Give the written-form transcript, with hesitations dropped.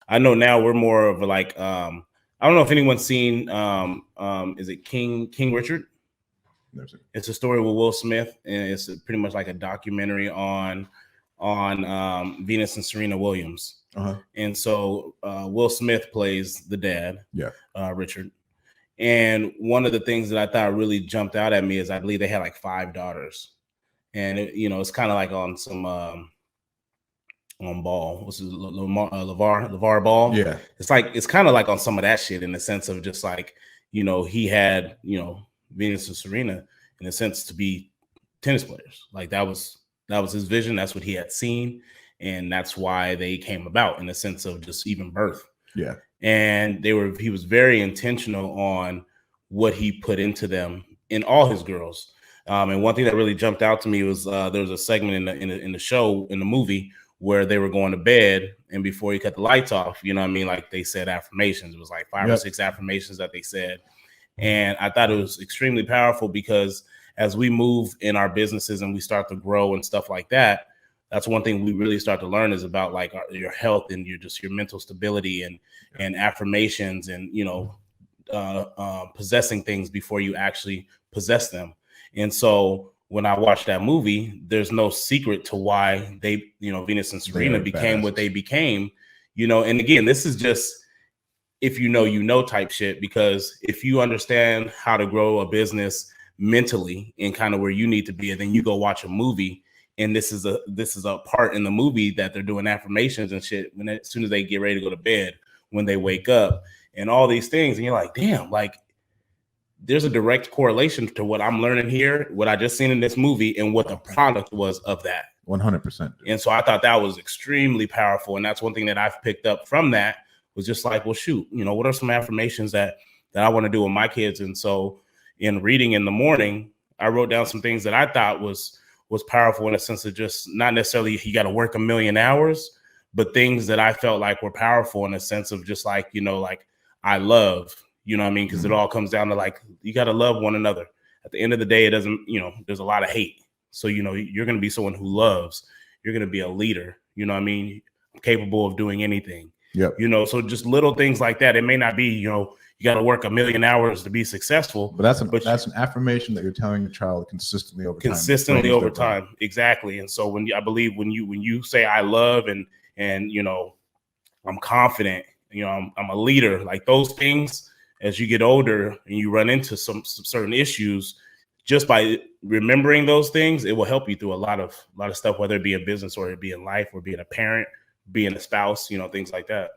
I know now we're more of like I don't know if anyone's seen is it King Richard? It's a story with Will Smith, and it's pretty much like a documentary on Venus and Serena Williams. And so Will Smith plays the dad, Richard. And one of the things that I thought really jumped out at me is I believe they had like 5 daughters, and it's kind of like on some on Ball, what's his LeVar Ball. Yeah, it's kind of like on some of that shit in the sense of just like he had Venus and Serena in a sense to be tennis players. Like that was his vision. That's what he had seen, and that's why they came about in the sense of just even birth. Yeah, and he was very intentional on what he put into them in all his girls. And one thing that really jumped out to me was there was a segment in the show, in the movie, where they were going to bed, and before he cut the lights off, like they said affirmations. It was like 5 or 6 affirmations that they said. And I thought it was extremely powerful because as we move in our businesses and we start to grow and stuff like that, that's one thing we really start to learn is about like your health and your mental stability and affirmations and, possessing things before you actually possess them. And so when I watched that movie, there's no secret to why they, Venus and Serena became what they became, and again, this is just, if type shit, because if you understand how to grow a business mentally and kind of where you need to be, and then you go watch a movie and this is a part in the movie that they're doing affirmations and shit as soon as they get ready to go to bed, when they wake up and all these things, and you're like, damn, like there's a direct correlation to what I'm learning here, what I just seen in this movie, and what the product was of that. 100%. And so I thought that was extremely powerful. And that's one thing that I've picked up from that, was just like, well, shoot, what are some affirmations that I want to do with my kids? And so in reading in the morning, I wrote down some things that I thought was powerful in a sense of just not necessarily you got to work 1,000,000 hours, but things that I felt like were powerful in a sense of just like, like I love, because it all comes down to like, you got to love one another. At the end of the day, it doesn't, there's a lot of hate. So, you're going to be someone who loves, you're going to be a leader, capable of doing anything. Yep. So just little things like that. It may not be, you got to work 1,000,000 hours to be successful. But that's an affirmation that you're telling your child consistently over time. Consistently over time. Exactly. And so I believe when you say I love and I'm confident, I'm a leader, like those things, as you get older and you run into some certain issues, just by remembering those things, it will help you through a lot of stuff, whether it be in business or it be in life or being a parent, being a spouse, things like that.